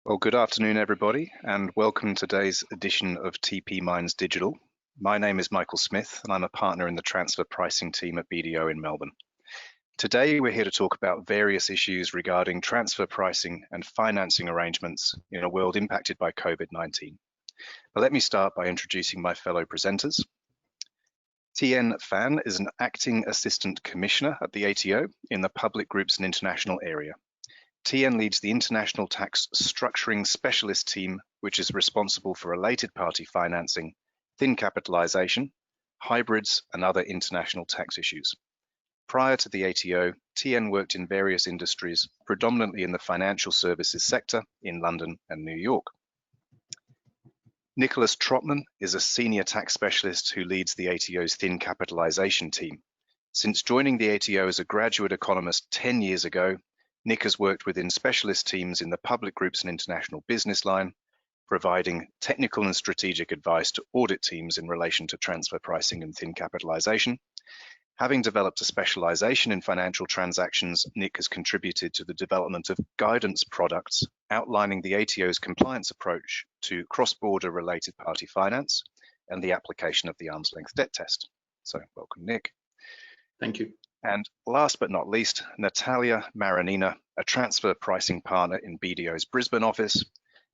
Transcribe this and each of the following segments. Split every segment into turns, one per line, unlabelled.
Well, good afternoon, everybody, and welcome to today's edition of TP Minds Digital. My name is Michael Smith, and I'm a partner in the transfer pricing team at BDO in Melbourne. Today, we're here to talk about various issues regarding transfer pricing and financing arrangements in a world impacted by COVID-19. But let me start by introducing my fellow presenters. Tien Phan is an Acting Assistant Commissioner at the ATO in the Public Groups and International area. Tien leads the International Tax Structuring Specialist team, which is responsible for related party financing, thin capitalization, hybrids, and other international tax issues. Prior to the ATO, Tien worked in various industries, predominantly in the financial services sector in London and New York. Nicholas Trotman is a senior tax specialist who leads the ATO's thin capitalization team. Since joining the ATO as a graduate economist 10 years ago, Nick has worked within specialist teams in the public groups and international business line, providing technical and strategic advice to audit teams in relation to transfer pricing and thin capitalization. Having developed a specialization in financial transactions, Nick has contributed to the development of guidance products outlining the ATO's compliance approach to cross-border related party finance and the application of the arm's length debt test. So welcome, Nick.
Thank you.
And last but not least, Natalia Maranina, a transfer pricing partner in BDO's Brisbane office.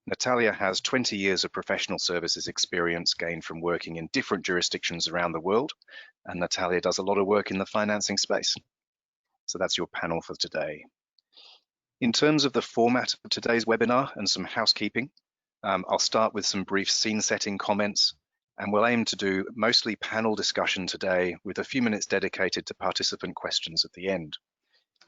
Natalia has 20 years of professional services experience gained from working in different jurisdictions around the world, and Natalia does a lot of work in the financing space. So that's your panel for today. In terms of the format of today's webinar and some housekeeping, I'll start with some brief scene setting comments, and we'll aim to do mostly panel discussion today with a few minutes dedicated to participant questions at the end.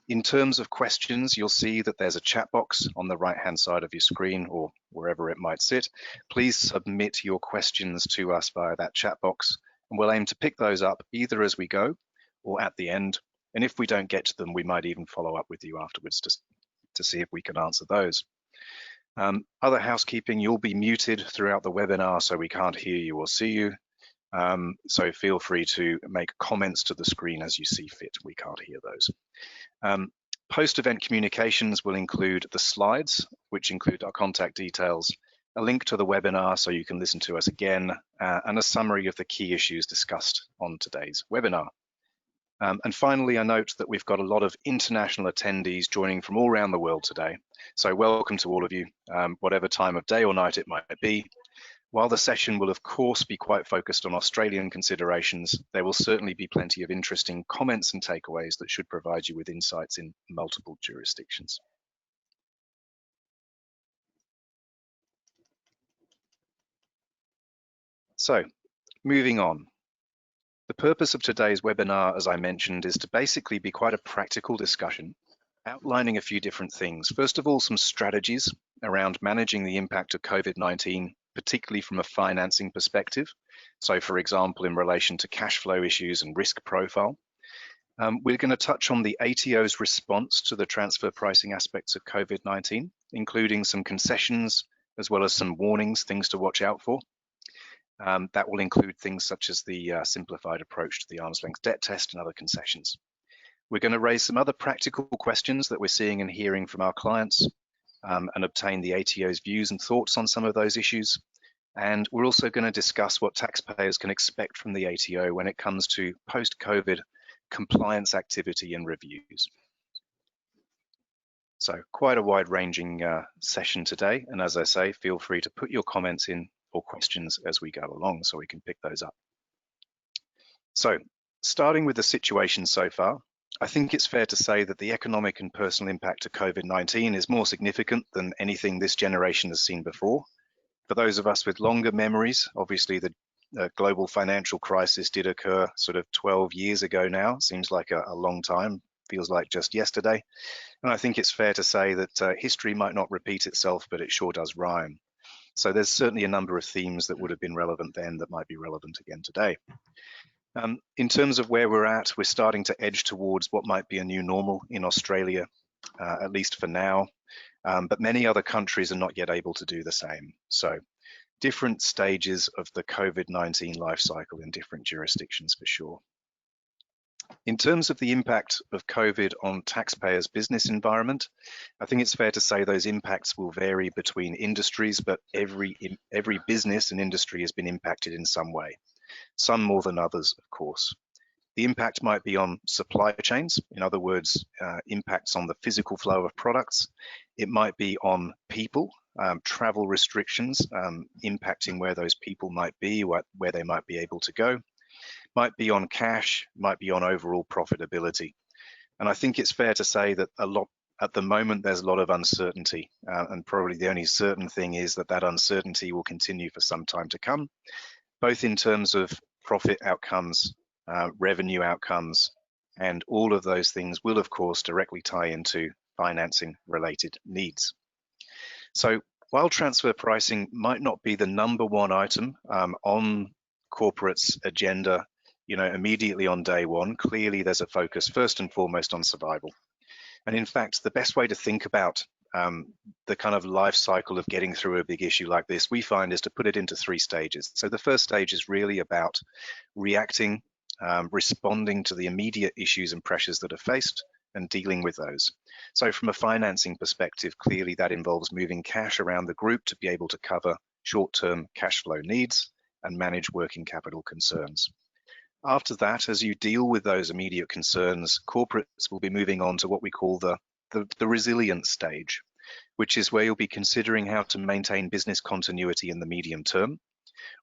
In terms of questions, you'll see that there's a chat box on the right-hand side of your screen or wherever it might sit. Please submit your questions to us via that chat box, and we'll aim to pick those up either as we go or at the end. And if we don't get to them, we might even follow up with you afterwards to see if we can answer those. Other housekeeping, you'll be muted throughout the webinar, so we can't hear you or see you. So feel free to make comments to the screen as you see fit. We can't hear those. Post-event communications will include the slides, which include our contact details, a link to the webinar so you can listen to us again, and a summary of the key issues discussed on today's webinar. And finally, I note that we've got a lot of international attendees joining from all around the world today. So welcome to all of you, whatever time of day or night it might be. While the session will of course be quite focused on Australian considerations, there will certainly be plenty of interesting comments and takeaways that should provide you with insights in multiple jurisdictions. So, moving on. The purpose of today's webinar, as I mentioned, is to basically be quite a practical discussion, outlining a few different things. First of all, some strategies around managing the impact of COVID-19, particularly from a financing perspective. So for example, in relation to cash flow issues and risk profile. We're going to touch on the ATO's response to the transfer pricing aspects of COVID-19, including some concessions, as well as some warnings, things to watch out for. That will include things such as the simplified approach to the arm's length debt test and other concessions. We're going to raise some other practical questions that we're seeing and hearing from our clients and obtain the ATO's views and thoughts on some of those issues. And we're also going to discuss what taxpayers can expect from the ATO when it comes to post-COVID compliance activity and reviews. So quite a wide-ranging session today. And as I say, feel free to put your comments in or questions as we go along so we can pick those up. So starting with the situation so far, I think it's fair to say that the economic and personal impact of COVID-19 is more significant than anything this generation has seen before. For those of us with longer memories, obviously the global financial crisis did occur sort of 12 years ago now. Seems like a long time, feels like just yesterday. And I think it's fair to say that history might not repeat itself, but it sure does rhyme. So there's certainly a number of themes that would have been relevant then that might be relevant again today. In terms of where we're at, we're starting to edge towards what might be a new normal in Australia, at least for now, but many other countries are not yet able to do the same. So different stages of the COVID-19 life cycle in different jurisdictions for sure. In terms of the impact of COVID on taxpayers' business environment, I think it's fair to say those impacts will vary between industries, but every business and industry has been impacted in some way, some more than others, of course. The impact might be on supply chains, in other words, impacts on the physical flow of products. It might be on people, travel restrictions, impacting where those people might be, where they might be able to go. Might be on cash, might be on overall profitability. And I think it's fair to say that at the moment, there's a lot of uncertainty, and probably the only certain thing is that that uncertainty will continue for some time to come, both in terms of profit outcomes, revenue outcomes, and all of those things will, of course, directly tie into financing related needs. So while transfer pricing might not be the #1 item on corporates' agenda, immediately on day one, clearly there's a focus first and foremost on survival. And in fact, the best way to think about the kind of life cycle of getting through a big issue like this, we find, is to put it into 3 stages. So the first stage is really about reacting, responding to the immediate issues and pressures that are faced and dealing with those. So from a financing perspective, clearly that involves moving cash around the group to be able to cover short-term cash flow needs and manage working capital concerns. After that, as you deal with those immediate concerns, corporates will be moving on to what we call the resilience stage, which is where you'll be considering how to maintain business continuity in the medium term,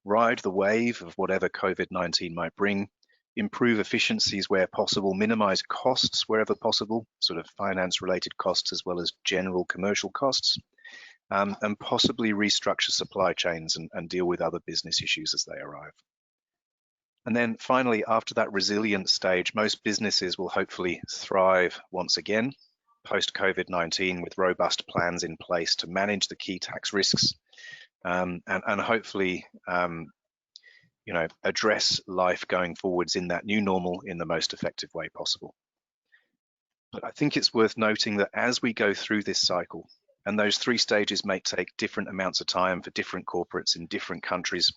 ride the wave of whatever COVID-19 might bring, improve efficiencies where possible, minimize costs wherever possible, sort of finance-related costs as well as general commercial costs, and possibly restructure supply chains and deal with other business issues as they arrive. And then finally, after that resilience stage, most businesses will hopefully thrive once again post-COVID-19 with robust plans in place to manage the key tax risks and hopefully address life going forwards in that new normal in the most effective way possible. But I think it's worth noting that as we go through this cycle, and those 3 stages may take different amounts of time for different corporates in different countries,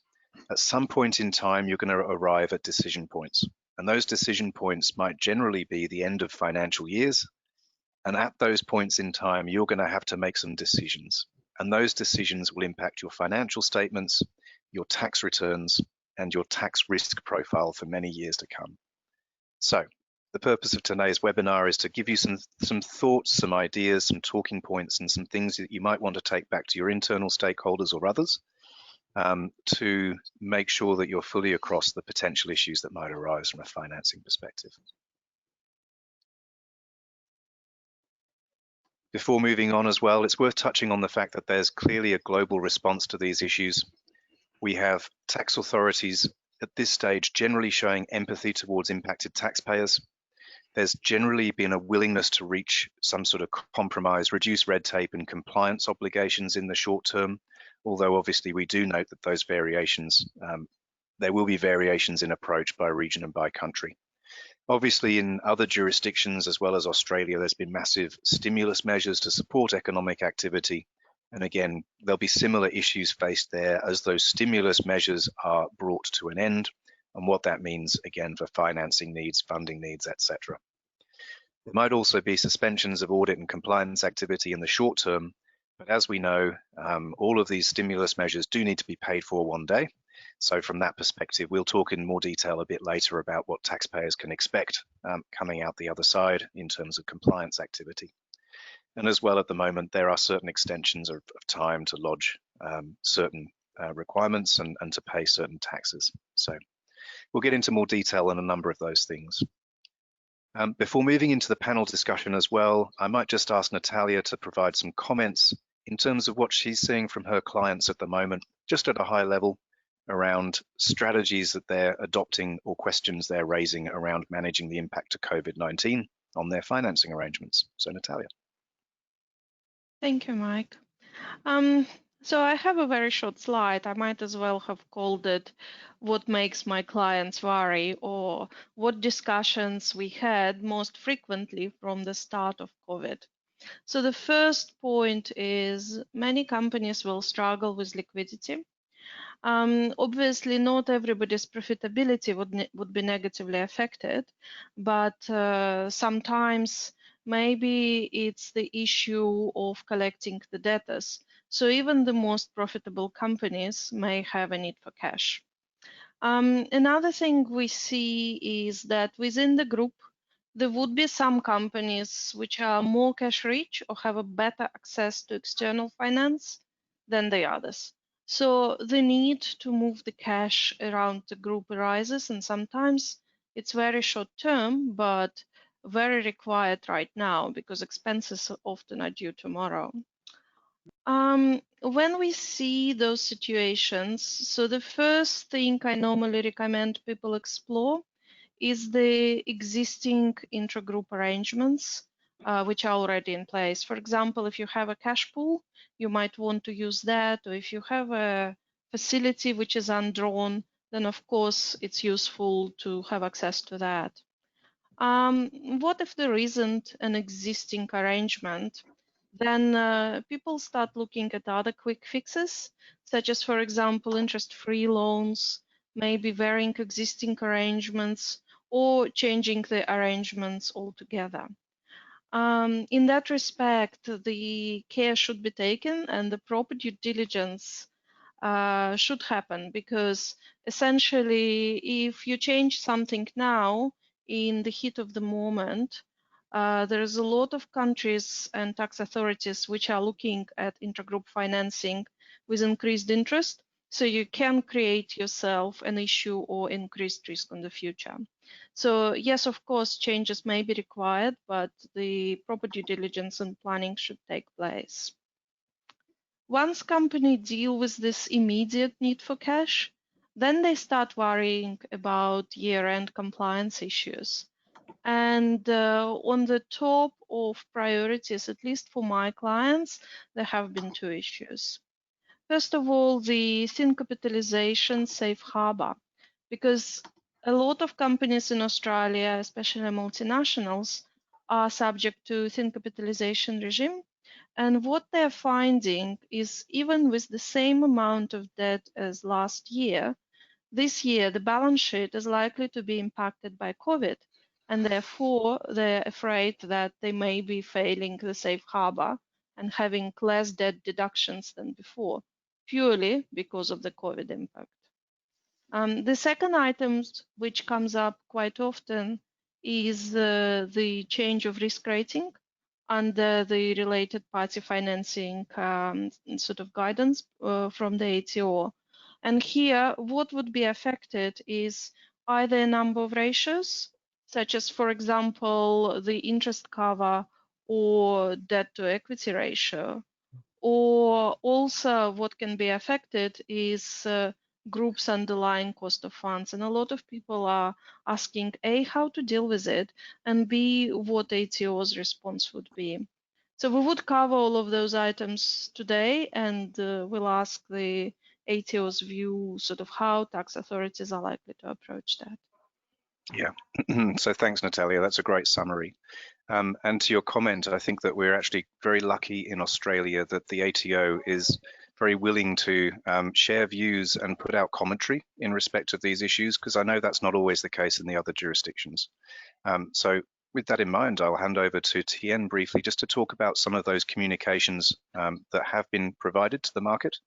at some point in time, you're going to arrive at decision points. And those decision points might generally be the end of financial years. And at those points in time, you're going to have to make some decisions. And those decisions will impact your financial statements, your tax returns, and your tax risk profile for many years to come. So the purpose of today's webinar is to give you some thoughts, some ideas, some talking points, and some things that you might want to take back to your internal stakeholders or others to make sure that you're fully across the potential issues that might arise from a financing perspective. Before moving on as well, it's worth touching on the fact that there's clearly a global response to these issues. We have tax authorities at this stage generally showing empathy towards impacted taxpayers. There's generally been a willingness to reach some sort of compromise, reduce red tape and compliance obligations in the short term, although obviously we do note that those variations, there will be variations in approach by region and by country. Obviously, in other jurisdictions as well as Australia, there's been massive stimulus measures to support economic activity. And again, there'll be similar issues faced there as those stimulus measures are brought to an end, and what that means, again, for financing needs, funding needs, etc. There might also be suspensions of audit and compliance activity in the short term, but as we know, all of these stimulus measures do need to be paid for one day. So from that perspective, we'll talk in more detail a bit later about what taxpayers can expect coming out the other side in terms of compliance activity. And as well, at the moment, there are certain extensions of time to lodge certain requirements and to pay certain taxes. So we'll get into more detail on a number of those things. Before moving into the panel discussion as well, I might just ask Natalia to provide some comments in terms of what she's seeing from her clients at the moment, just at a high level, around strategies that they're adopting or questions they're raising around managing the impact of COVID-19 on their financing arrangements. So Natalia.
Thank you, Mike. So I have a very short slide. I might as well have called it "What makes my clients worry," or what discussions we had most frequently from the start of COVID. So the first point is many companies will struggle with liquidity. Obviously, not everybody's profitability would be negatively affected, but sometimes maybe it's the issue of collecting the debtors. So even the most profitable companies may have a need for cash. Another thing we see is that within the group, there would be some companies which are more cash rich or have a better access to external finance than the others. So the need to move the cash around the group arises, and sometimes it's very short term, but very required right now because expenses often are due tomorrow. When we see those situations, so the first thing I normally recommend people explore is the existing intragroup arrangements, which are already in place. For example, if you have a cash pool, you might want to use that, or if you have a facility which is undrawn, then of course it's useful to have access to that. What if there isn't an existing arrangement? Then people start looking at other quick fixes, such as, for example, interest-free loans, maybe varying existing arrangements, or changing the arrangements altogether. In that respect, the care should be taken and the proper due diligence should happen, because essentially, if you change something now in the heat of the moment, there is a lot of countries and tax authorities which are looking at intergroup financing with increased interest. So you can create yourself an issue or increased risk in the future. So yes, of course, changes may be required, but the proper due diligence and planning should take place. Once companies deal with this immediate need for cash, then they start worrying about year-end compliance issues. And on the top of priorities, at least for my clients, there have been two issues. First of all, the thin capitalization safe harbor, because a lot of companies in Australia, especially multinationals, are subject to thin capitalization regime. And what they're finding is even with the same amount of debt as last year, this year the balance sheet is likely to be impacted by COVID. And therefore, they're afraid that they may be failing the safe harbor and having less debt deductions than before, purely because of the COVID impact. The second item which comes up quite often is the change of risk rating under the related party financing sort of guidance from the ATO. And here, what would be affected is either a number of ratios, such as, for example, the interest cover or debt to equity ratio, or also what can be affected is groups underlying cost of funds. And a lot of people are asking, A, how to deal with it, and B, what ATO's response would be. So we would cover all of those items today, and we'll ask the ATO's view, sort of how tax authorities are likely to approach that.
Yeah, so thanks, Natalia. That's a great summary. And to your comment, I think that we're actually very lucky in Australia that the ATO is very willing to share views and put out commentary in respect of these issues, because I know that's not always the case in the other jurisdictions. So with that in mind, I'll hand over to Tien briefly just to talk about some of those communications that have been provided to the market,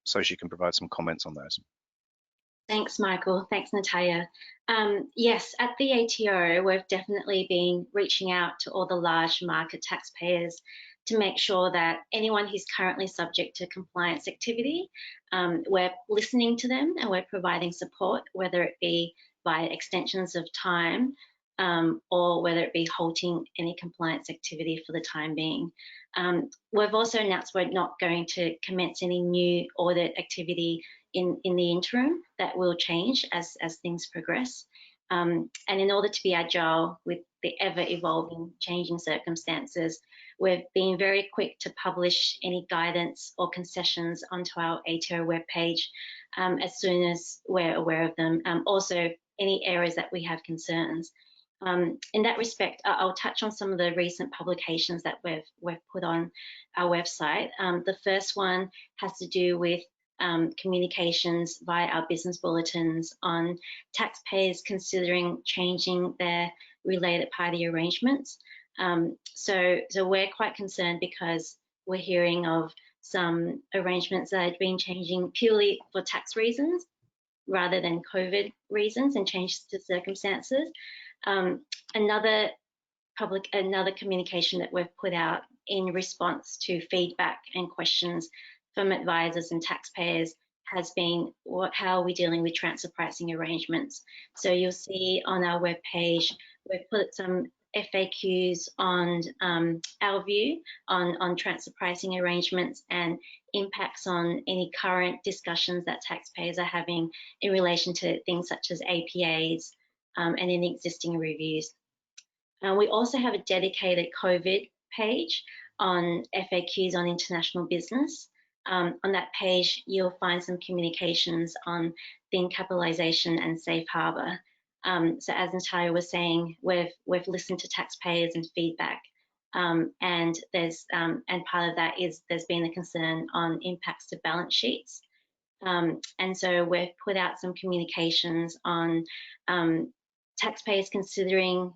so she can provide some comments on those.
Thanks, Michael. Thanks, Natalia. Yes, at the ATO, we've definitely been reaching out to all the large market taxpayers to make sure that anyone who's currently subject to compliance activity, we're listening to them and we're providing support, whether it be via extensions of time or whether it be halting any compliance activity for the time being. We've also announced we're not going to commence any new audit activity in the interim. That will change as things progress. And in order to be agile with the ever-evolving, changing circumstances, we've been very quick to publish any guidance or concessions onto our ATO webpage as soon as we're aware of them. Also, any areas that we have concerns. In that respect, I'll touch on some of the recent publications that we've put on our website. The first one has to do with communications via our business bulletins on taxpayers considering changing their related party arrangements. So we're quite concerned because we're hearing of some arrangements that have been changing purely for tax reasons rather than COVID reasons and changes to circumstances. Another communication that we've put out in response to feedback and questions from advisors and taxpayers has been how are we dealing with transfer pricing arrangements. So you'll see on our webpage, we've put some FAQs on our view on transfer pricing arrangements and impacts on any current discussions that taxpayers are having in relation to things such as APAs and any existing reviews. We also have a dedicated COVID page on FAQs on international business. On that page, you'll find some communications on thin capitalisation and safe harbour. So as Natalia was saying, we've listened to taxpayers and feedback, and part of that is there's been a concern on impacts to balance sheets. And so we've put out some communications on taxpayers considering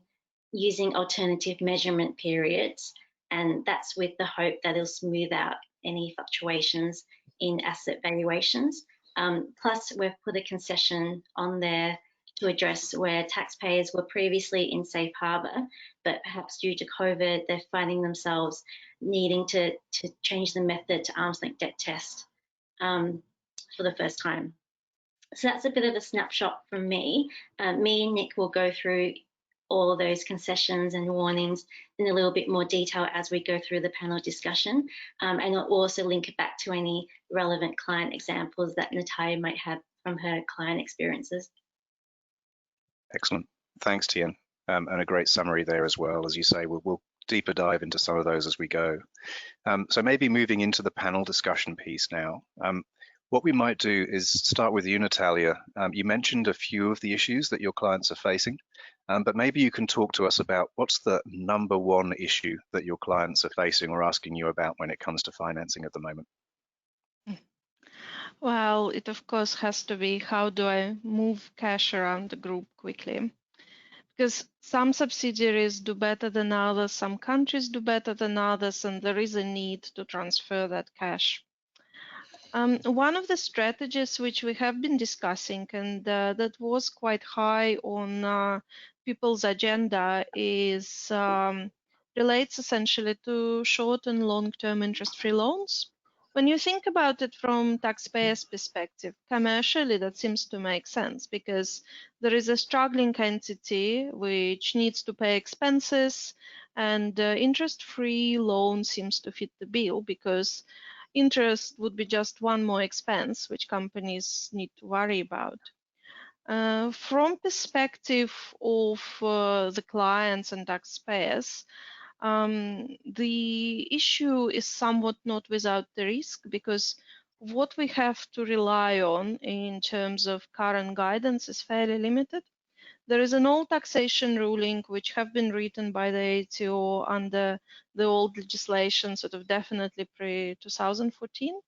using alternative measurement periods, and that's with the hope that it'll smooth out any fluctuations in asset valuations. Plus, we've put a concession on there to address where taxpayers were previously in safe harbour, but perhaps due to COVID, they're finding themselves needing to change the method to arm's length debt test for the first time. So that's a bit of a snapshot from me. Me and Nick will go through all of those concessions and warnings in a little bit more detail as we go through the panel discussion. And I'll also link it back to any relevant client examples that Natalia might have from her client experiences.
Excellent. Thanks, Tian. And a great summary there as well. As you say, we'll deeper dive into some of those as we go. So maybe moving into the panel discussion piece now. What we might do is start with you, Natalia. You mentioned a few of the issues that your clients are facing, but maybe you can talk to us about what's the #1 issue that your clients are facing or asking you about when it comes to financing at the moment.
Well, it of course has to be how do I move cash around the group quickly? Because some subsidiaries do better than others, some countries do better than others, and there is a need to transfer that cash. One of the strategies which we have been discussing and that was quite high on people's agenda is relates essentially to short and long-term interest-free loans. When you think about it from taxpayers' perspective, commercially that seems to make sense because there is a struggling entity which needs to pay expenses, and interest-free loan seems to fit the bill because interest would be just one more expense which companies need to worry about. From perspective of the clients and taxpayers, the issue is somewhat not without the risk because what we have to rely on in terms of current guidance is fairly limited. There is an old taxation ruling which have been written by the ATO under the old legislation, sort of definitely pre-2014.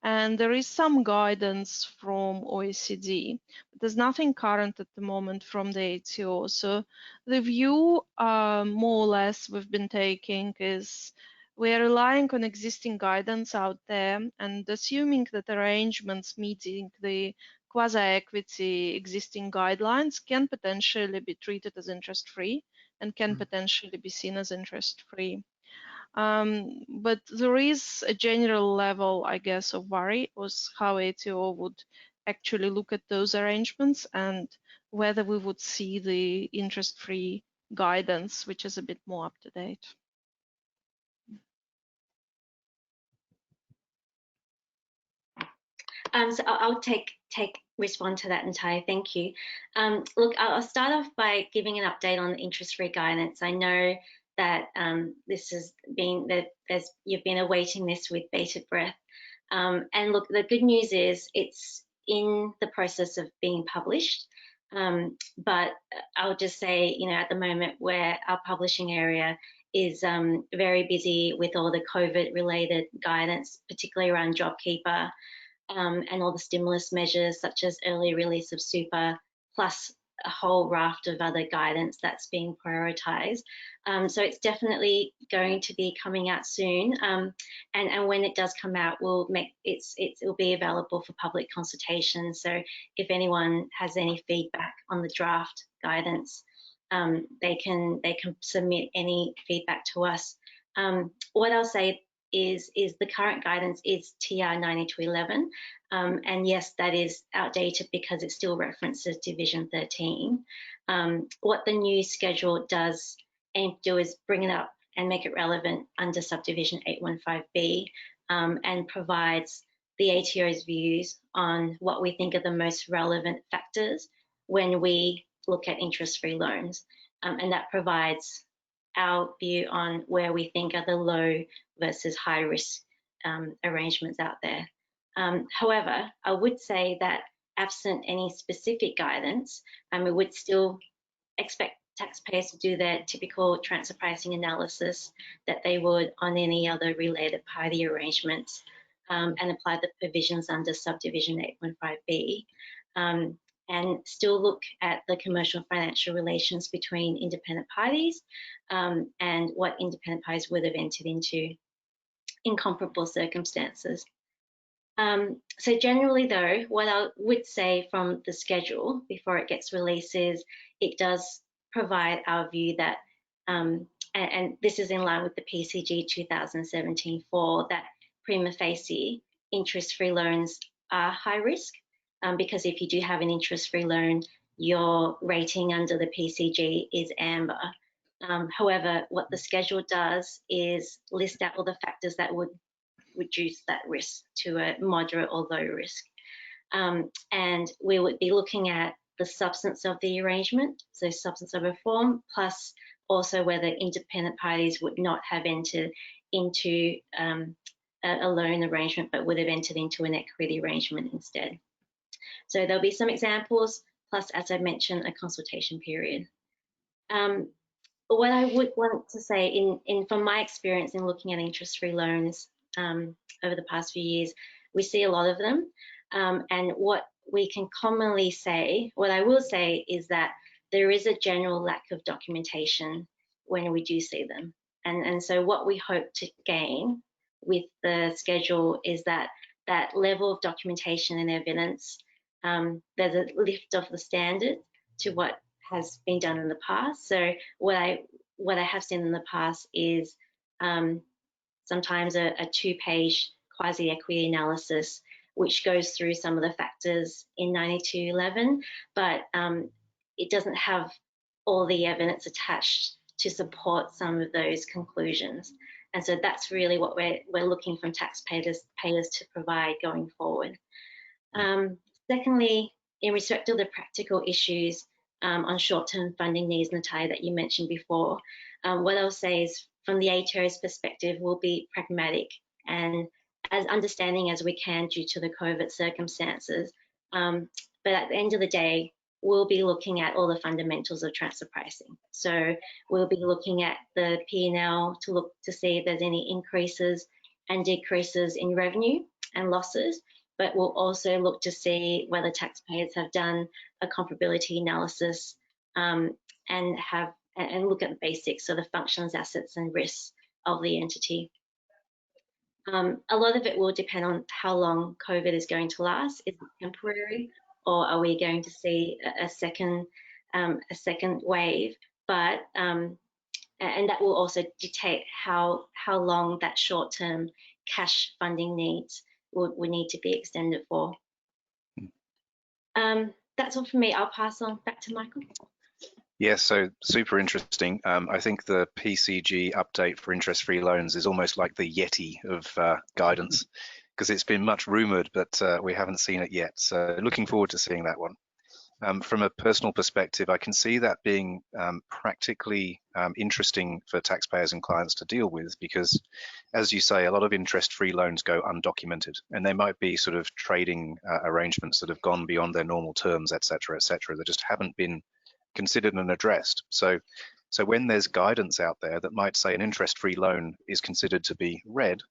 And there is some guidance from OECD, but there's nothing current at the moment from the ATO. So the view more or less we've been taking is we are relying on existing guidance out there and assuming that arrangements meeting the quasi-equity existing guidelines can potentially be treated as interest-free and can potentially be seen as interest-free. But there is a general level, I guess, of worry was how ATO would actually look at those arrangements and whether we would see the interest-free guidance, which is a bit more up to date.
So I'll respond to that, Natalia. Thank you. Look, I'll start off by giving an update on the interest-free guidance. I know that this has been you've been awaiting this with bated breath. And look, the good news is it's in the process of being published. But I'll just say, at the moment where our publishing area is very busy with all the COVID-related guidance, particularly around JobKeeper, and all the stimulus measures such as early release of super, plus a whole raft of other guidance that's being prioritised. So it's definitely going to be coming out soon, and when it does come out, we'll make it'll be available for public consultation. So if anyone has any feedback on the draft guidance, they can submit any feedback to us. What I'll say is the current guidance is TR 9211, and yes, that is outdated because it still references Division 13. What the new schedule does aim to do is bring it up and make it relevant under subdivision 815B, and provides the ATO's views on what we think are the most relevant factors when we look at interest-free loans, and that provides our view on where we think are the low versus high risk arrangements out there. However, I would say that absent any specific guidance, we would still expect taxpayers to do their typical transfer pricing analysis that they would on any other related party arrangements, and apply the provisions under subdivision 815B, and still look at the commercial financial relations between independent parties, and what independent parties would have entered into in comparable circumstances. So generally though, what I would say from the schedule before it gets released is it does provide our view that, and this is in line with the PCG 2017-4, that prima facie interest-free loans are high risk, because if you do have an interest-free loan, your rating under the PCG is amber. However, what the schedule does is list out all the factors that would reduce that risk to a moderate or low risk. And we would be looking at the substance of the arrangement, so substance of reform, plus also whether independent parties would not have entered into a loan arrangement, but would have entered into an equity arrangement instead. So there'll be some examples, plus, as I mentioned, a consultation period. What I would want to say, from my experience in looking at interest-free loans over the past few years, we see a lot of them. And what we can commonly say, what I will say is that there is a general lack of documentation when we do see them. And so what we hope to gain with the schedule is that level of documentation and evidence, there's a lift of the standard to what has been done in the past. So what I have seen in the past is sometimes a 2-page quasi-equity analysis, which goes through some of the factors in 9211, but it doesn't have all the evidence attached to support some of those conclusions. And so that's really what we're looking from taxpayers to provide going forward. Secondly, in respect to the practical issues on short-term funding needs, Natalia, that you mentioned before, what I'll say is from the ATO's perspective, we'll be pragmatic and as understanding as we can due to the COVID circumstances. But at the end of the day, we'll be looking at all the fundamentals of transfer pricing. So we'll be looking at the P&L to look to see if there's any increases and decreases in revenue and losses, but we'll also look to see whether taxpayers have done a comparability analysis, and look at the basics, so the functions, assets and risks of the entity. A lot of it will depend on how long COVID is going to last. Is it temporary, or are we going to see a second wave? But and that will also dictate how long that short-term cash funding needs would need to be extended for. That's all from me. I'll pass on back to Michael.
Yes, so super interesting. I think the PCG update for interest-free loans is almost like the Yeti of guidance, because it's been much rumoured, but we haven't seen it yet. So looking forward to seeing that one. From a personal perspective, I can see that being practically interesting for taxpayers and clients to deal with, because, as you say, a lot of interest-free loans go undocumented, and they might be sort of trading arrangements that have gone beyond their normal terms, et cetera, that just haven't been considered and addressed. So when there's guidance out there that might say an interest-free loan is considered to be red,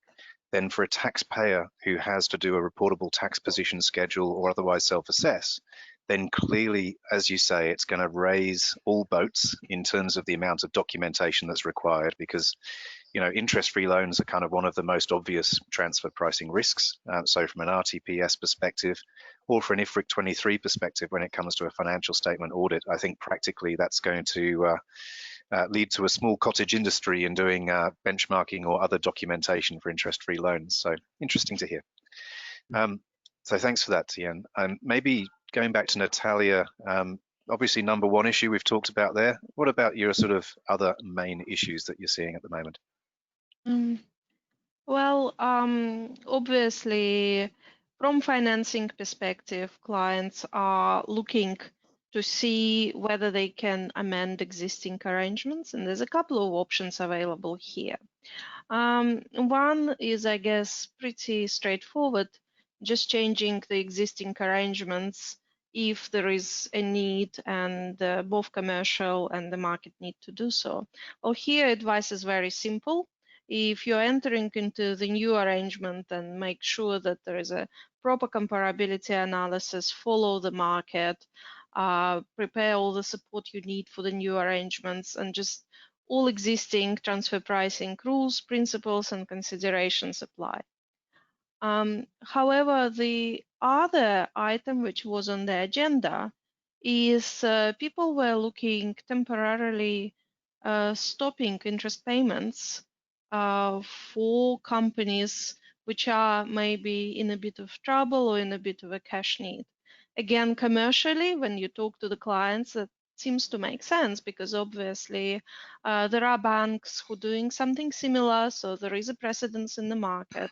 then for a taxpayer who has to do a reportable tax position schedule or otherwise self-assess, then clearly, as you say, it's going to raise all boats in terms of the amount of documentation that's required, because interest-free loans are kind of one of the most obvious transfer pricing risks. So from an RTPS perspective, or for an IFRIC 23 perspective, when it comes to a financial statement audit, I think practically that's going to lead to a small cottage industry in doing benchmarking or other documentation for interest-free loans. So interesting to hear. So thanks for that, Tian. Maybe going back to Natalia, obviously number one issue we've talked about there. What about your sort of other main issues that you're seeing at the moment?
Well, obviously, from financing perspective, clients are looking to see whether they can amend existing arrangements, and there's a couple of options available here. One is, I guess, pretty straightforward, just changing the existing arrangements if there is a need and both commercial and the market need to do so. Well, here advice is very simple. If you're entering into the new arrangement, then make sure that there is a proper comparability analysis, follow the market, prepare all the support you need for the new arrangements, and just all existing transfer pricing rules, principles, and considerations apply. However, the other item which was on the agenda is people were looking temporarily stopping interest payments for companies which are maybe in a bit of trouble or in a bit of a cash need. Again, commercially, when you talk to the clients, that seems to make sense, because obviously there are banks who are doing something similar, so there is a precedence in the market.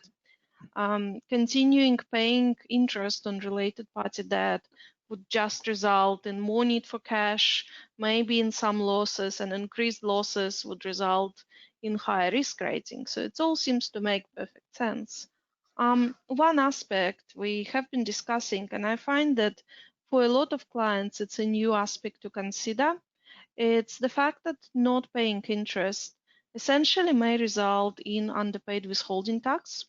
Continuing paying interest on related party debt would just result in more need for cash, maybe in some losses, and increased losses would result in higher risk rating. So it all seems to make perfect sense. One aspect we have been discussing, and I find that for a lot of clients it's a new aspect to consider, it's the fact that not paying interest essentially may result in underpaid withholding tax.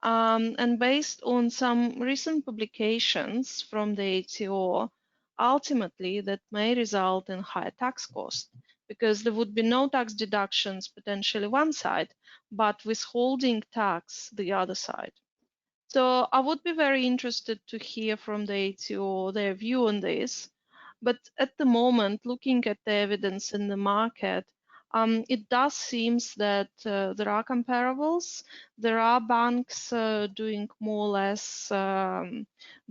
And based on some recent publications from the ATO, ultimately that may result in higher tax costs, because there would be no tax deductions potentially one side, but withholding tax the other side. So I would be very interested to hear from the ATO their view on this. But at the moment, looking at the evidence in the market, it does seem that there are comparables. There are banks doing more or less the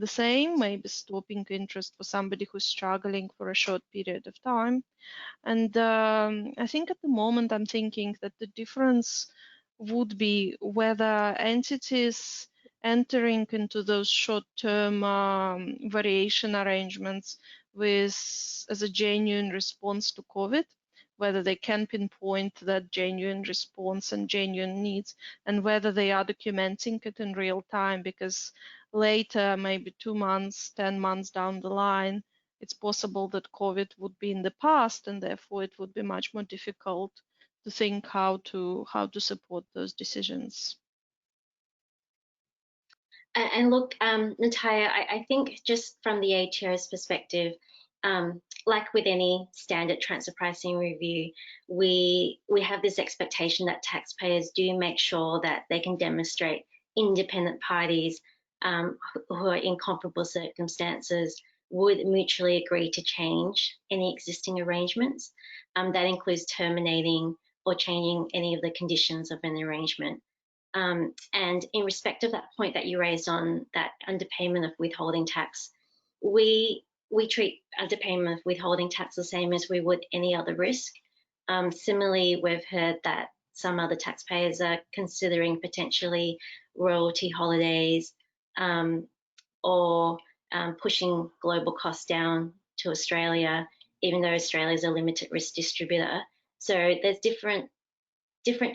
same, maybe stopping interest for somebody who's struggling for a short period of time. And I think at the moment I'm thinking that the difference would be whether entities entering into those short-term variation arrangements as a genuine response to COVID, whether they can pinpoint that genuine response and genuine needs, and whether they are documenting it in real time, because later, maybe 2 months, 10 months down the line, it's possible that COVID would be in the past, and therefore it would be much more difficult to think how to support those decisions.
And look, Natalia, I think just from the ATO's perspective, like with any standard transfer pricing review, we have this expectation that taxpayers do make sure that they can demonstrate independent parties who are in comparable circumstances would mutually agree to change any existing arrangements. That includes terminating or changing any of the conditions of an arrangement. And in respect of that point that you raised on that underpayment of withholding tax, we treat underpayment of withholding tax the same as we would any other risk. Similarly, we've heard that some other taxpayers are considering potentially royalty holidays or pushing global costs down to Australia, even though Australia is a limited risk distributor. So there's different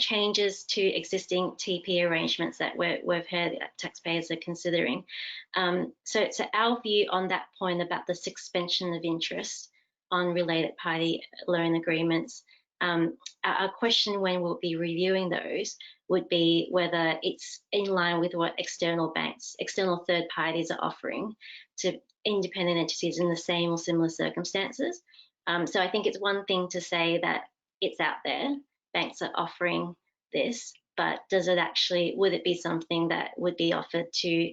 changes to existing TP arrangements that we've heard that taxpayers are considering. So our view on that point about the suspension of interest on related party loan agreements Our question when we'll be reviewing those would be whether it's in line with what external banks, external third parties are offering to independent entities in the same or similar circumstances. So I think it's one thing to say that it's out there, banks are offering this, but does it actually, would it be something that would be offered to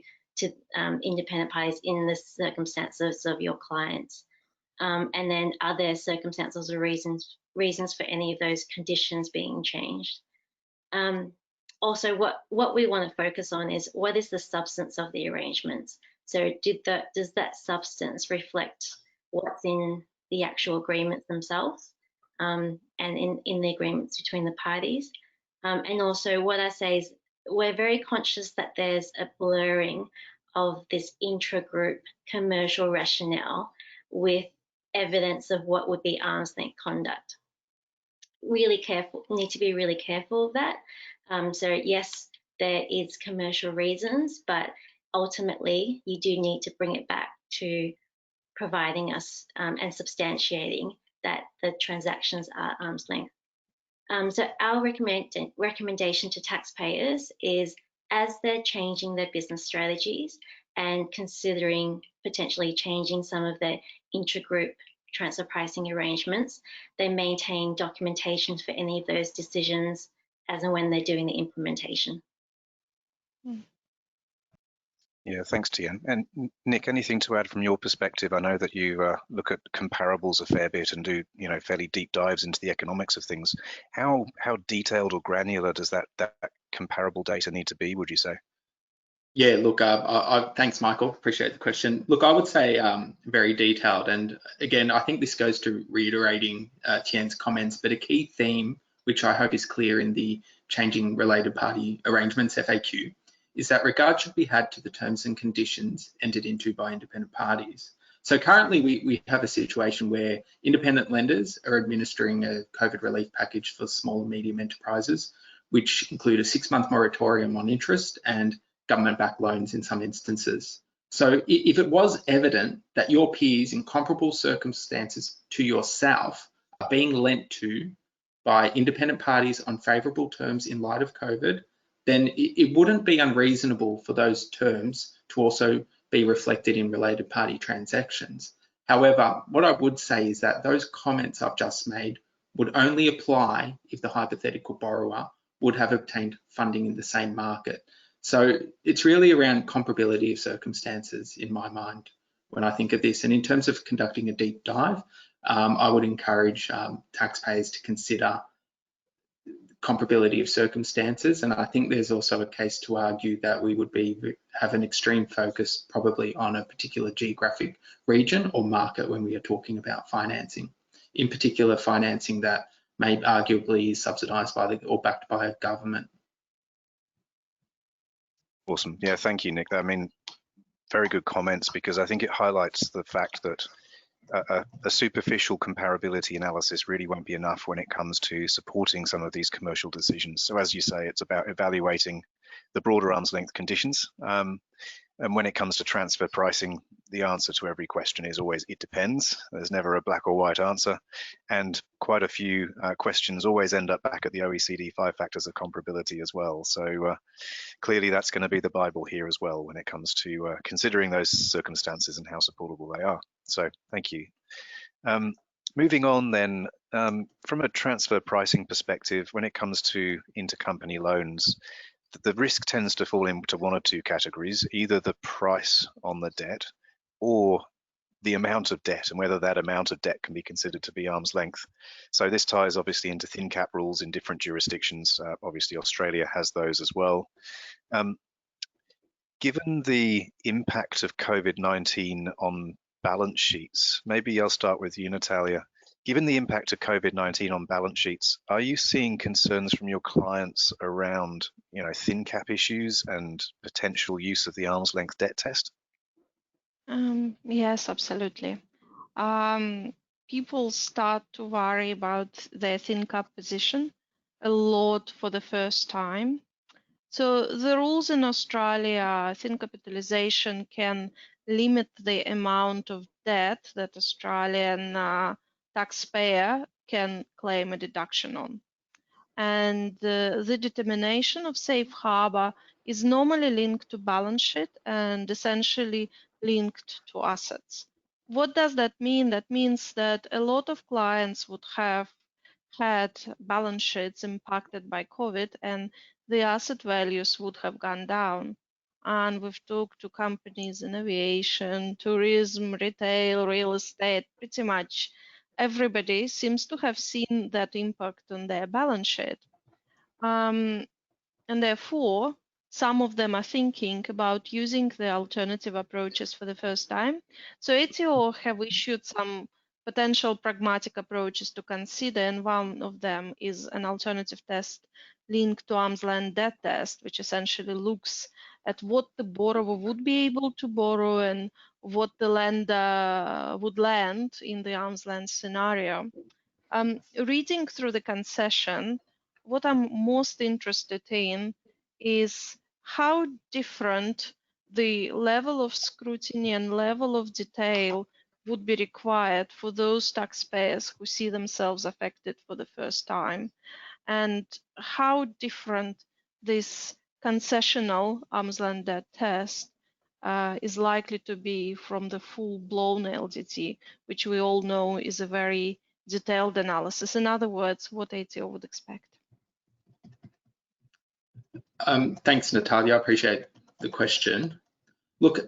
independent parties in the circumstances of your clients? And then are there circumstances or reasons for any of those conditions being changed? Also, what we want to focus on is what is the substance of the arrangements? So does that substance reflect what's in the actual agreements themselves and in the agreements between the parties? And also what I say is we're very conscious that there's a blurring of this intra-group commercial rationale with evidence of what would be arm's length conduct. Really careful, need to be really careful of that. So yes, there is commercial reasons, but ultimately you do need to bring it back to providing us and substantiating that the transactions are arm's length. So our recommendation to taxpayers is, as they're changing their business strategies and considering potentially changing some of their intragroup transfer pricing arrangements, they maintain documentation for any of those decisions as and when they're doing the implementation.
Yeah, thanks, Tian. And Nick, anything to add from your perspective? I know that you look at comparables a fair bit and do, fairly deep dives into the economics of things. How detailed or granular does that comparable data need to be, would you say?
Yeah, look, thanks, Michael. Appreciate the question. Look, I would say very detailed. And again, I think this goes to reiterating Tian's comments, but a key theme, which I hope is clear in the changing related party arrangements FAQ, is that regard should be had to the terms and conditions entered into by independent parties. So currently we have a situation where independent lenders are administering a COVID relief package for small and medium enterprises, which include a 6-month moratorium on interest and government-backed loans in some instances. So if it was evident that your peers in comparable circumstances to yourself are being lent to by independent parties on favourable terms in light of COVID, then it wouldn't be unreasonable for those terms to also be reflected in related party transactions. However, what I would say is that those comments I've just made would only apply if the hypothetical borrower would have obtained funding in the same market. So it's really around comparability of circumstances in my mind when I think of this. And in terms of conducting a deep dive, I would encourage taxpayers to consider comparability of circumstances. And I think there's also a case to argue that we would have an extreme focus probably on a particular geographic region or market when we are talking about financing, in particular financing that may arguably is subsidised by or backed by a government.
Awesome. Yeah, thank you, Nick. I mean, very good comments, because I think it highlights the fact that a superficial comparability analysis really won't be enough when it comes to supporting some of these commercial decisions. So as you say, it's about evaluating the broader arm's length conditions. And when it comes to transfer pricing, the answer to every question is always, it depends. There's never a black or white answer. And quite a few questions always end up back at the OECD 5 factors of comparability as well. So clearly that's going to be the Bible here as well when it comes to considering those circumstances and how supportable they are. So thank you. Moving on then, from a transfer pricing perspective, when it comes to intercompany loans, the risk tends to fall into one or two categories, either the price on the debt or the amount of debt, and whether that amount of debt can be considered to be arm's length. So this ties obviously into thin cap rules in different jurisdictions. Obviously Australia has those as well. Given the impact of COVID-19 on balance sheets, maybe I'll start with you, Natalia. Given the impact of COVID-19 on balance sheets, are you seeing concerns from your clients around, thin cap issues and potential use of the arm's length debt test?
Yes, absolutely. People start to worry about their thin cap position a lot for the first time. So the rules in Australia, thin capitalization can limit the amount of debt that Australian taxpayer can claim a deduction on. And the determination of safe harbor is normally linked to balance sheet and essentially linked to assets. What does that mean? That means that a lot of clients would have had balance sheets impacted by COVID and the asset values would have gone down. And we've talked to companies in aviation, tourism, retail, real estate, pretty much everybody seems to have seen that impact on their balance sheet. And therefore, some of them are thinking about using the alternative approaches for the first time. So ATO have issued some potential pragmatic approaches to consider, and one of them is an alternative test linked to arm's length debt test, which essentially looks at what the borrower would be able to borrow and what the lender would lend in the arm's length scenario. Reading through the concession, what I'm most interested in is how different the level of scrutiny and level of detail would be required for those taxpayers who see themselves affected for the first time, and how different this concessional arm's length debt test is likely to be from the full-blown LDT, which we all know is a very detailed analysis. In other words, what ATO would expect.
Thanks, Natalia. I appreciate the question. Look,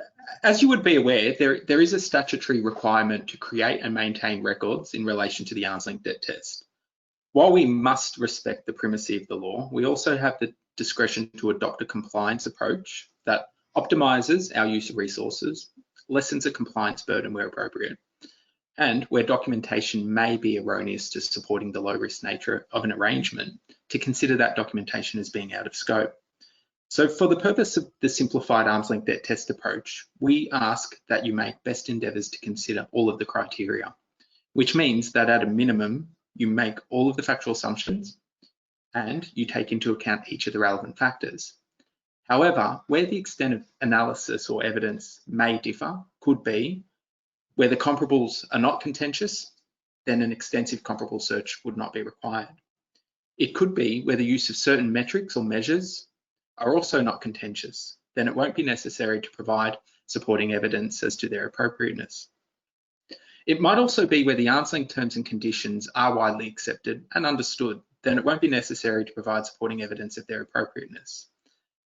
as you would be aware, there is a statutory requirement to create and maintain records in relation to the arm's length debt test. While we must respect the primacy of the law, we also have the discretion to adopt a compliance approach that optimises our use of resources, lessens a compliance burden where appropriate, and where documentation may be erroneous to supporting the low-risk nature of an arrangement, to consider that documentation as being out of scope. So for the purpose of the simplified arm's length debt test approach, we ask that you make best endeavours to consider all of the criteria, which means that at a minimum, you make all of the factual assumptions and you take into account each of the relevant factors. However, where the extent of analysis or evidence may differ could be where the comparables are not contentious, then an extensive comparable search would not be required. It could be where the use of certain metrics or measures are also not contentious, then it won't be necessary to provide supporting evidence as to their appropriateness. It might also be where the arm's length terms and conditions are widely accepted and understood, then it won't be necessary to provide supporting evidence of their appropriateness.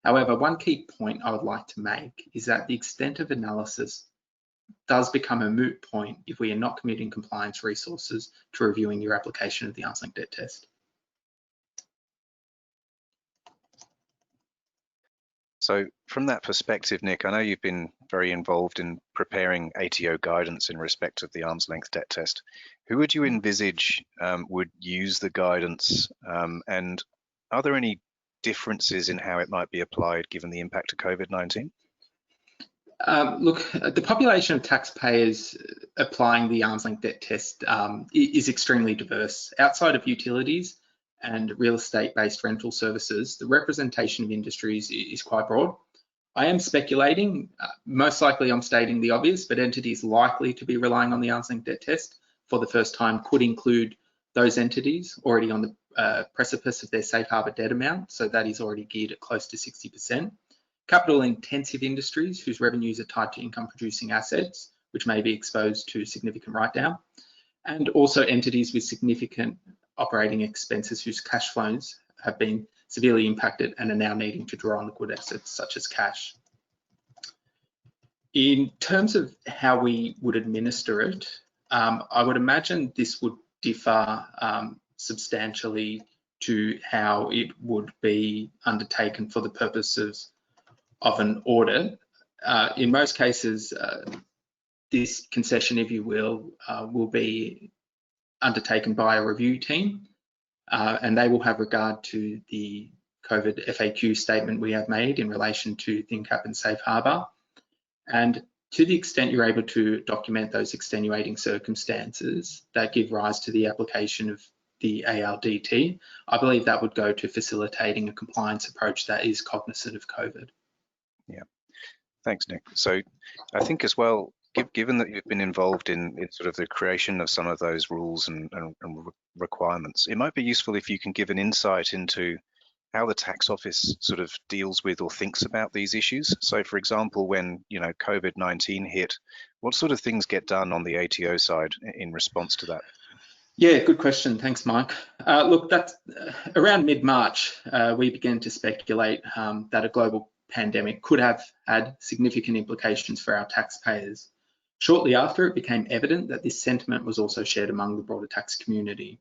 However, one key point I would like to make is that the extent of analysis does become a moot point if we are not committing compliance resources to reviewing your application of the arm's length debt test.
So from that perspective, Nick, I know you've been very involved in preparing ATO guidance in respect of the arm's length debt test. Who would you envisage would use the guidance, and are there any differences in how it might be applied given the impact of COVID-19?
Look, the population of taxpayers applying the arm's length debt test is extremely diverse. Outside of utilities and real estate-based rental services, the representation of industries is quite broad. I am speculating, most likely I'm stating the obvious, but entities likely to be relying on the arm's length debt test for the first time could include those entities already on the precipice of their safe harbour debt amount, so that is already geared at close to 60%. Capital intensive industries whose revenues are tied to income producing assets, which may be exposed to significant write down, and also entities with significant operating expenses whose cash flows have been severely impacted and are now needing to draw on liquid assets such as cash. In terms of how we would administer it, I would imagine this would differ substantially to how it would be undertaken for the purposes of an audit. In most cases, this concession, if you will be undertaken by a review team, and they will have regard to the COVID FAQ statement we have made in relation to ThinCap and Safe Harbour. And to the extent you're able to document those extenuating circumstances that give rise to the application of the ARDT, I believe that would go to facilitating a compliance approach that is cognizant of COVID.
Yeah, thanks, Nick. So I think as well, given that you've been involved in sort of the creation of some of those rules and requirements, it might be useful if you can give an insight into how the tax office sort of deals with or thinks about these issues. So, for example, when COVID-19 hit, what sort of things get done on the ATO side in response to that?
Yeah, good question. Thanks, Mike. Look, that's around mid-March, we began to speculate that a global pandemic could have had significant implications for our taxpayers. Shortly after, it became evident that this sentiment was also shared among the broader tax community.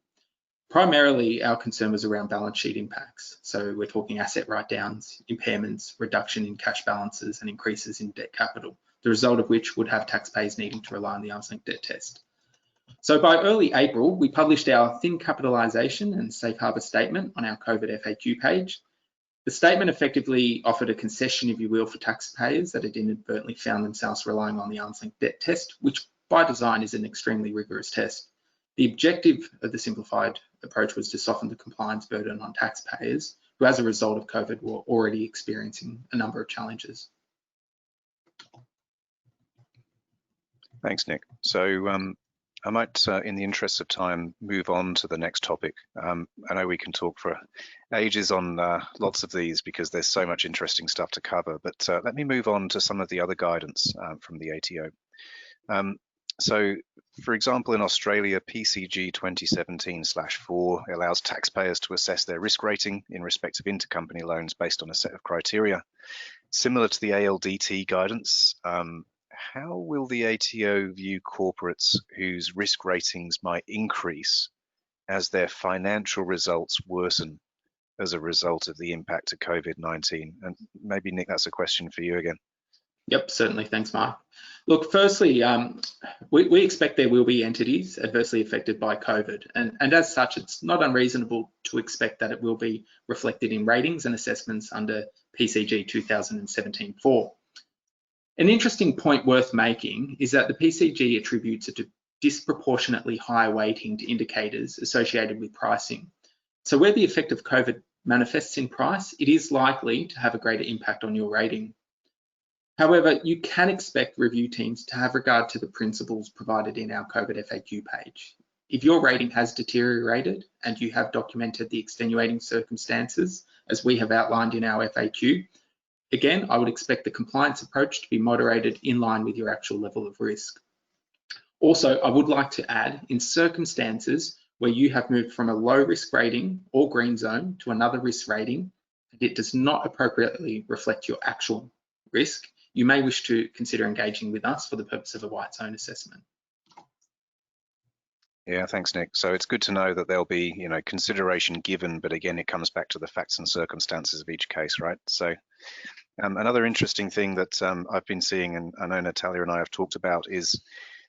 Primarily, our concern was around balance sheet impacts. So we're talking asset write-downs, impairments, reduction in cash balances, and increases in debt capital, the result of which would have taxpayers needing to rely on the arm's length debt test. So by early April, we published our thin capitalisation and safe harbour statement on our COVID FAQ page. The statement effectively offered a concession, if you will, for taxpayers that had inadvertently found themselves relying on the arm's length debt test, which by design is an extremely rigorous test. The objective of the simplified approach was to soften the compliance burden on taxpayers who, as a result of COVID, were already experiencing a number of challenges.
Thanks, Nick. So I might, in the interest of time, move on to the next topic. I know we can talk for ages on lots of these because there's so much interesting stuff to cover, but let me move on to some of the other guidance from the ATO. So, for example, in Australia, PCG 2017/4 allows taxpayers to assess their risk rating in respect of intercompany loans based on a set of criteria. Similar to the ALDT guidance, how will the ATO view corporates whose risk ratings might increase as their financial results worsen as a result of the impact of COVID-19? And maybe, Nick, that's a question for you again.
Yep, certainly. Thanks, Mark. Look, firstly, we expect there will be entities adversely affected by COVID. And as such, it's not unreasonable to expect that it will be reflected in ratings and assessments under PCG 2017/4. An interesting point worth making is that the PCG attributes a disproportionately high weighting to indicators associated with pricing. So where the effect of COVID manifests in price, it is likely to have a greater impact on your rating. However, you can expect review teams to have regard to the principles provided in our COVID FAQ page. If your rating has deteriorated and you have documented the extenuating circumstances, as we have outlined in our FAQ, again, I would expect the compliance approach to be moderated in line with your actual level of risk. Also, I would like to add, in circumstances where you have moved from a low risk rating or green zone to another risk rating, and it does not appropriately reflect your actual risk, you may wish to consider engaging with us for the purpose of a white zone assessment.
Yeah, thanks, Nick. So it's good to know that there'll be, consideration given, but again, it comes back to the facts and circumstances of each case, right? So another interesting thing that I've been seeing, and I know Natalia and I have talked about, is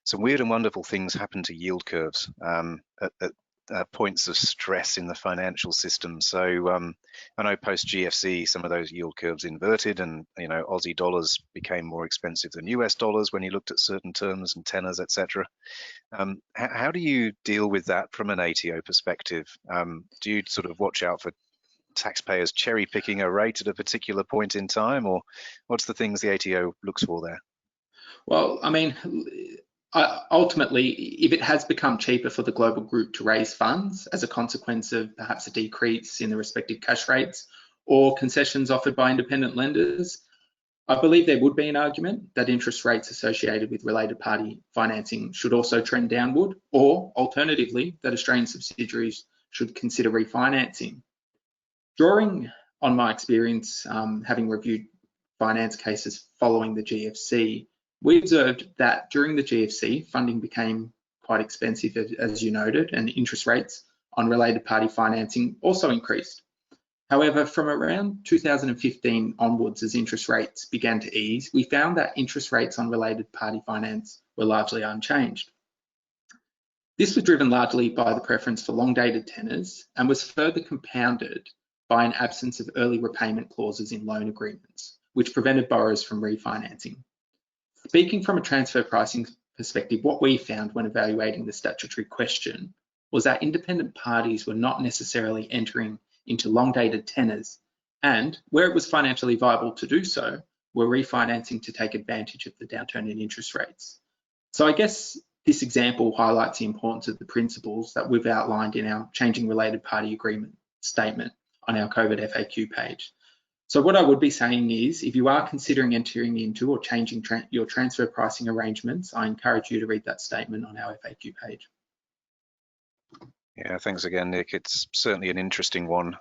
some weird and wonderful things happen to yield curves at points of stress in the financial system. So I know post GFC, some of those yield curves inverted, and Aussie dollars became more expensive than US dollars when you looked at certain terms and tenors, etc. How do you deal with that from an ATO perspective? Do you sort of watch out for taxpayers cherry picking a rate at a particular point in time, or what's the things the ATO looks for there?
Well, I mean, ultimately, if it has become cheaper for the global group to raise funds as a consequence of perhaps a decrease in the respective cash rates or concessions offered by independent lenders, I believe there would be an argument that interest rates associated with related party financing should also trend downward, or alternatively, that Australian subsidiaries should consider refinancing. Drawing on my experience having reviewed finance cases following the GFC, we observed that during the GFC, funding became quite expensive, as you noted, and interest rates on related party financing also increased. However, from around 2015 onwards, as interest rates began to ease, we found that interest rates on related party finance were largely unchanged. This was driven largely by the preference for long-dated tenors and was further compounded by an absence of early repayment clauses in loan agreements, which prevented borrowers from refinancing. Speaking from a transfer pricing perspective, what we found when evaluating the statutory question was that independent parties were not necessarily entering into long-dated tenors, and where it was financially viable to do so, were refinancing to take advantage of the downturn in interest rates. So I guess this example highlights the importance of the principles that we've outlined in our changing related party agreement statement on our COVID FAQ page. So what I would be saying is, if you are considering entering into or changing your transfer pricing arrangements, I encourage you to read that statement on our FAQ page.
Yeah, thanks again, Nick. It's certainly an interesting one.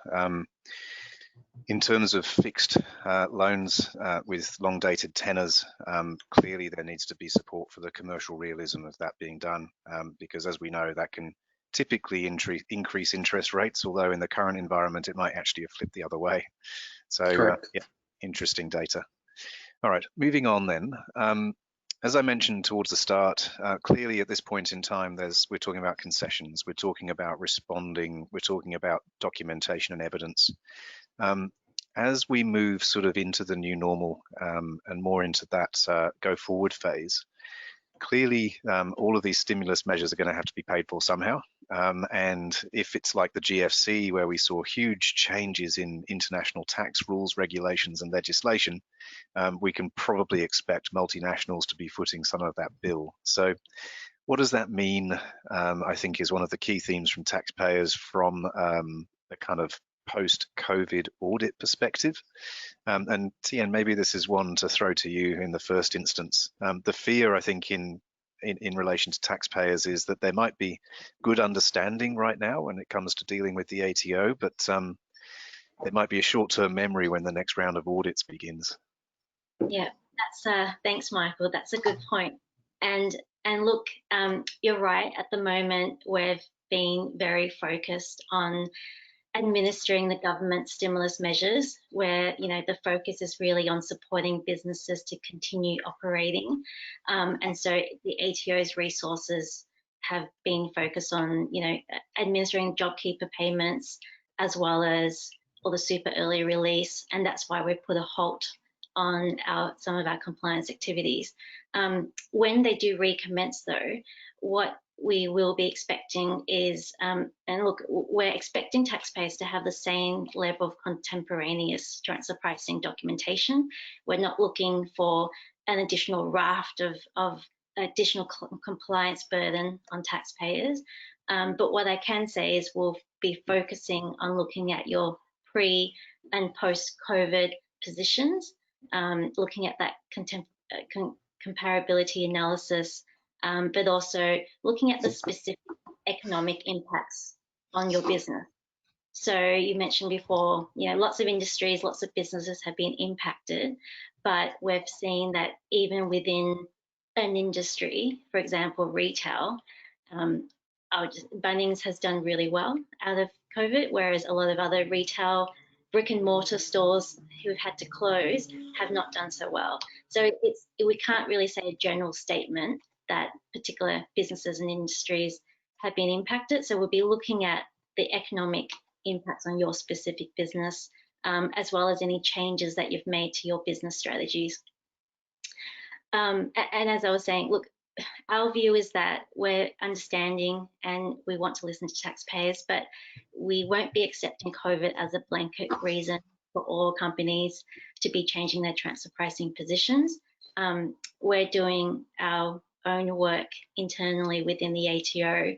In terms of fixed loans with long-dated tenors, clearly there needs to be support for the commercial realism of that being done, because as we know, that can typically increase interest rates, although in the current environment, it might actually have flipped the other way. So yeah, interesting data. All right, moving on then. As I mentioned towards the start, clearly at this point in time, we're talking about concessions, we're talking about responding, we're talking about documentation and evidence. As we move sort of into the new normal and more into that go forward phase, clearly all of these stimulus measures are going to have to be paid for somehow. And if it's like the GFC, where we saw huge changes in international tax rules, regulations and legislation, we can probably expect multinationals to be footing some of that bill. So what does that mean, I think is one of the key themes from taxpayers from the kind of post-COVID audit perspective. And Tien, maybe this is one to throw to you in the first instance. The fear, I think, in relation to taxpayers is that there might be good understanding right now when it comes to dealing with the ATO, but it might be a short-term memory when the next round of audits begins.
Yeah, that's thanks, Michael. That's a good point. And look, you're right. At the moment, we've been very focused on administering the government stimulus measures, where the focus is really on supporting businesses to continue operating, and so the ATO's resources have been focused on administering JobKeeper payments as well as all the super early release, and that's why we put a halt on some of our compliance activities. When they do recommence, though, what we will be expecting is, and look, we're expecting taxpayers to have the same level of contemporaneous transfer pricing documentation. We're not looking for an additional raft of additional compliance burden on taxpayers. But what I can say is we'll be focusing on looking at your pre and post-COVID positions, looking at that comparability analysis, but also looking at the specific economic impacts on your business. So you mentioned before, lots of industries, lots of businesses have been impacted, but we've seen that even within an industry, for example, retail, Bunnings has done really well out of COVID, whereas a lot of other retail brick and mortar stores who had to close have not done so well. So we can't really say a general statement that particular businesses and industries have been impacted. So we'll be looking at the economic impacts on your specific business, as well as any changes that you've made to your business strategies. And as I was saying, look, our view is that we're understanding and we want to listen to taxpayers, but we won't be accepting COVID as a blanket reason for all companies to be changing their transfer pricing positions. We're doing our own work internally within the ATO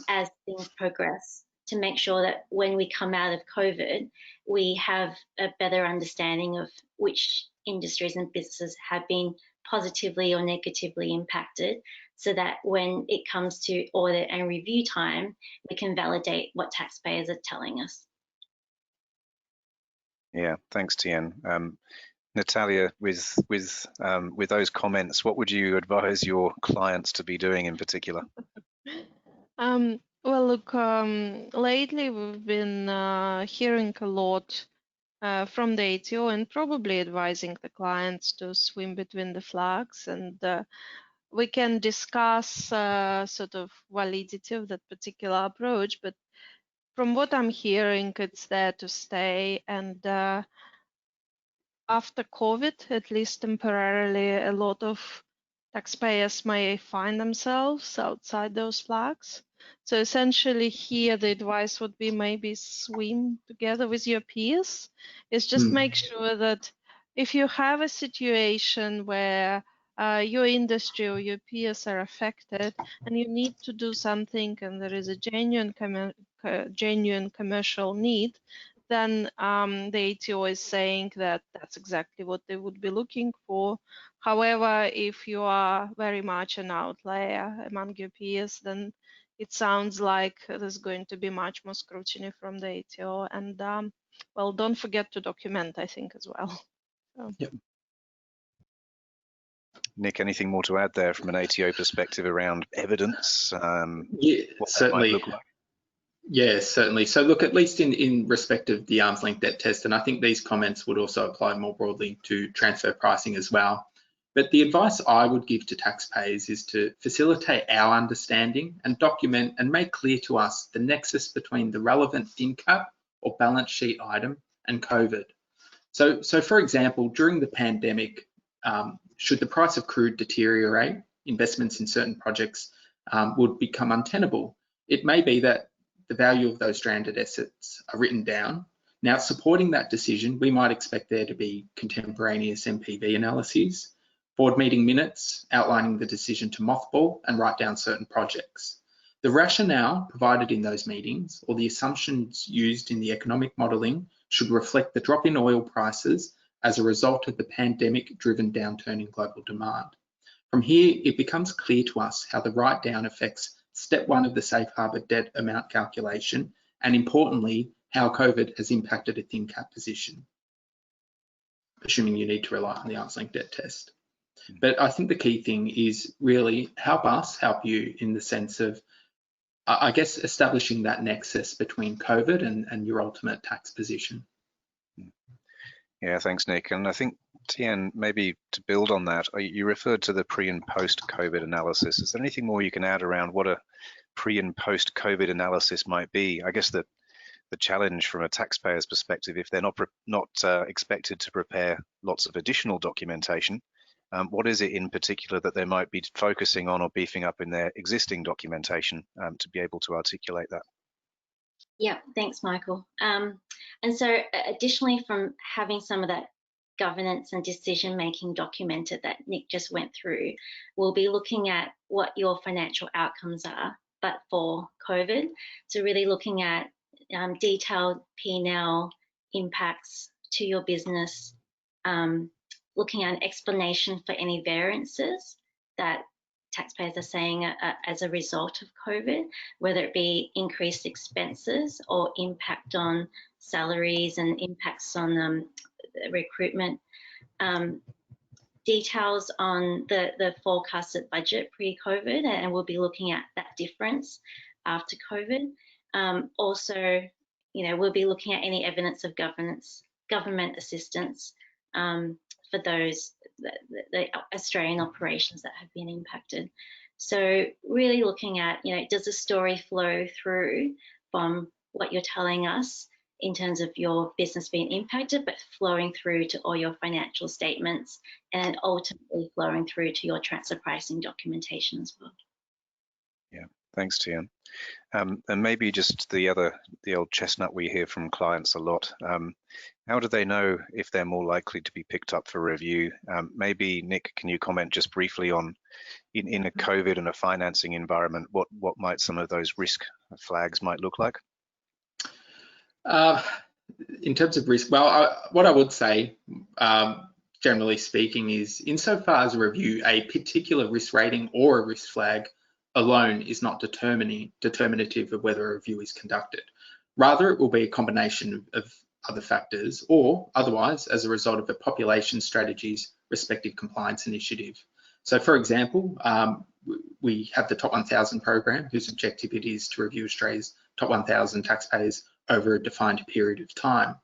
as things progress to make sure that when we come out of COVID, we have a better understanding of which industries and businesses have been positively or negatively impacted, so that when it comes to audit and review time, we can validate what taxpayers are telling us.
Yeah, thanks, Tien. Natalia, with those comments, what would you advise your clients to be doing in particular?
Well, look, lately we've been hearing a lot from the ATO and probably advising the clients to swim between the flags, and we can discuss sort of validity of that particular approach, but from what I'm hearing, it's there to stay, and after COVID, at least temporarily, a lot of taxpayers may find themselves outside those flags. So essentially here the advice would be maybe swim together with your peers. Is just make sure that if you have a situation where your industry or your peers are affected and you need to do something and there is a genuine commercial need, then the ATO is saying that that's exactly what they would be looking for. However, if you are very much an outlier among your peers, then it sounds like there's going to be much more scrutiny from the ATO. And well, don't forget to document, I think, as well. So.
Yep.
Nick, anything more to add there from an ATO perspective around evidence?
Yeah,
what
certainly.
that might look like?
Yeah, certainly. So look, at least in respect of the arm's length debt test, and I think these comments would also apply more broadly to transfer pricing as well. But the advice I would give to taxpayers is to facilitate our understanding and document and make clear to us the nexus between the relevant FinCap or balance sheet item and COVID. So for example, during the pandemic, should the price of crude deteriorate, investments in certain projects would become untenable. It may be that the value of those stranded assets are written down. Now, supporting that decision, we might expect there to be contemporaneous NPV analyses, board meeting minutes outlining the decision to mothball and write down certain projects. The rationale provided in those meetings or the assumptions used in the economic modelling should reflect the drop in oil prices as a result of the pandemic-driven downturn in global demand. From here, it becomes clear to us how the write-down affects step one of the safe harbour debt amount calculation, and importantly, how COVID has impacted a ThinCap position, assuming you need to rely on the arm's length debt test. But I think the key thing is really help us help you in the sense of, I guess, establishing that nexus between COVID and your ultimate tax position.
Yeah, thanks, Nick. And I think, Tien, maybe to build on that, you referred to the pre and post COVID analysis. Is there anything more you can add around what a pre and post COVID analysis might be? I guess the challenge from a taxpayer's perspective, if they're not expected to prepare lots of additional documentation, what is it in particular that they might be focusing on or beefing up in their existing documentation to be able to articulate that?
Yeah, thanks, Michael. And so additionally, from having some of that governance and decision making documented that Nick just went through, we'll be looking at what your financial outcomes are, but for COVID. So really looking at detailed P&L impacts to your business, looking at an explanation for any variances that taxpayers are saying as a result of COVID, whether it be increased expenses or impact on salaries and impacts on recruitment, details on the forecasted budget pre-COVID, and we'll be looking at that difference after COVID. Also, we'll be looking at any evidence of government assistance for those the Australian operations that have been impacted. So really looking at, does the story flow through from what you're telling us in terms of your business being impacted, but flowing through to all your financial statements and ultimately flowing through to your transfer pricing documentation as well.
Yeah, thanks, Tien. And maybe just the old chestnut we hear from clients a lot. How do they know if they're more likely to be picked up for review? Maybe Nick, can you comment just briefly on in a COVID and a financing environment, what might some of those risk flags might look like?
In terms of risk, well, what I would say, generally speaking, is insofar as a review, a particular risk rating or a risk flag alone is not determinative of whether a review is conducted. Rather, it will be a combination of other factors, or otherwise as a result of a population strategy's respective compliance initiative. So for example, we have the Top 1000 program, whose objective it is to review Australia's top 1000 taxpayers over a defined period of time.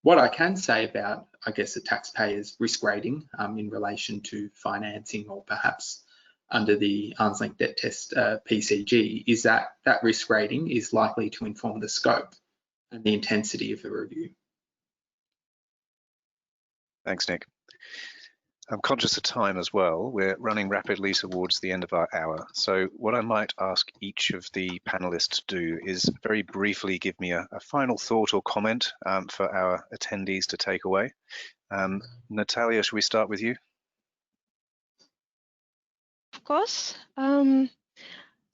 What I can say about, I guess, a taxpayer's risk rating in relation to financing or perhaps under the arm's length debt test PCG is that that risk rating is likely to inform the scope and the intensity of the review.
Thanks, Nick. I'm conscious of time as well. We're running rapidly towards the end of our hour. So what I might ask each of the panelists to do is very briefly give me a final thought or comment for our attendees to take away. Natalia, should we start with you?
course. So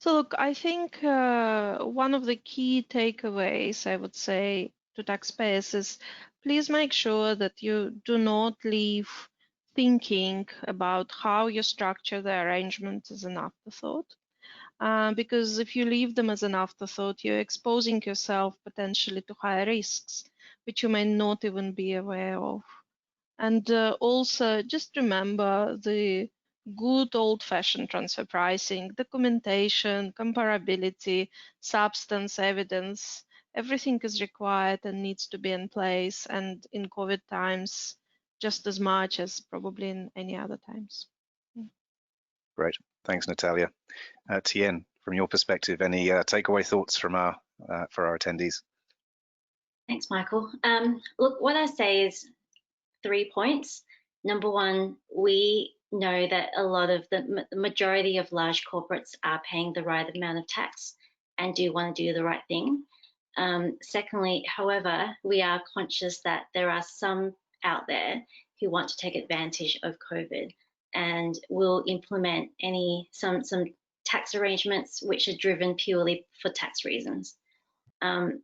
look, I think one of the key takeaways, I would say, to taxpayers is please make sure that you do not leave thinking about how you structure the arrangement as an afterthought. Because if you leave them as an afterthought, you're exposing yourself potentially to higher risks, which you may not even be aware of. And also just remember the good old-fashioned transfer pricing, documentation, comparability, substance, evidence, everything is required and needs to be in place, and in COVID times, just as much as probably in any other times.
Great, thanks, Natalia. Tien, from your perspective, any takeaway thoughts from for our attendees?
Thanks, Michael. Look, what I say is 3 points. Number one, we know that a lot of the majority of large corporates are paying the right amount of tax and do want to do the right thing. Secondly, however, we are conscious that there are some out there who want to take advantage of COVID and will implement some tax arrangements which are driven purely for tax reasons. And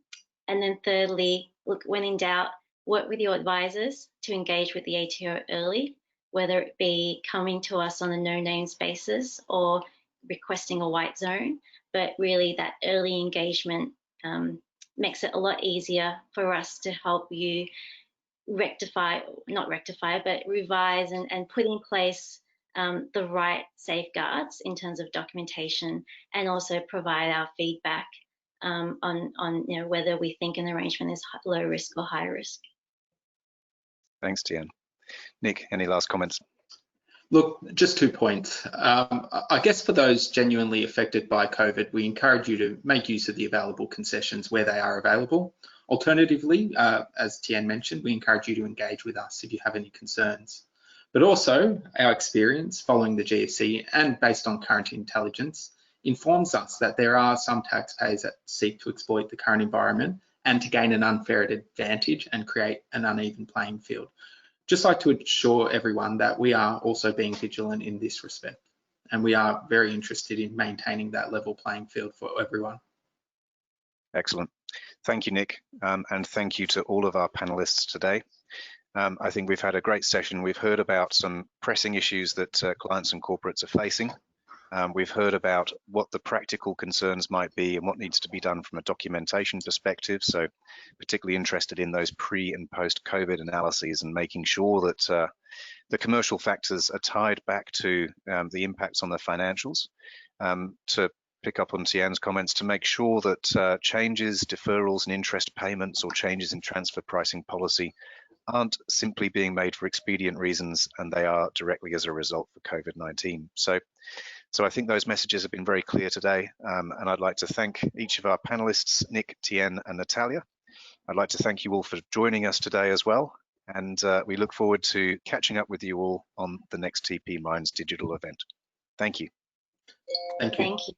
then thirdly, look, when in doubt, work with your advisors to engage with the ATO early, whether it be coming to us on a no-names basis or requesting a white zone, but really that early engagement makes it a lot easier for us to help you but revise and put in place the right safeguards in terms of documentation, and also provide our feedback on whether we think an arrangement is low risk or high risk.
Thanks, Tien. Nick, any last comments?
Look, just 2 points. I guess for those genuinely affected by COVID, we encourage you to make use of the available concessions where they are available. Alternatively, as Tien mentioned, we encourage you to engage with us if you have any concerns. But also, our experience following the GFC and based on current intelligence informs us that there are some taxpayers that seek to exploit the current environment and to gain an unfair advantage and create an uneven playing field. Just like to assure everyone that we are also being vigilant in this respect, and we are very interested in maintaining that level playing field for everyone.
Excellent. Thank you, Nick, and thank you to all of our panelists today. I think we've had a great session. We've heard about some pressing issues that clients and corporates are facing. We've heard about what the practical concerns might be and what needs to be done from a documentation perspective. So particularly interested in those pre and post COVID analyses and making sure that the commercial factors are tied back to the impacts on the financials. To pick up on Tien's comments, to make sure that changes, deferrals and interest payments or changes in transfer pricing policy aren't simply being made for expedient reasons, and they are directly as a result for COVID-19. So I think those messages have been very clear today, and I'd like to thank each of our panelists, Nick, Tien and Natalia. I'd like to thank you all for joining us today as well, and we look forward to catching up with you all on the next TP Minds digital event. Thank you.
Thank you.
Thank you.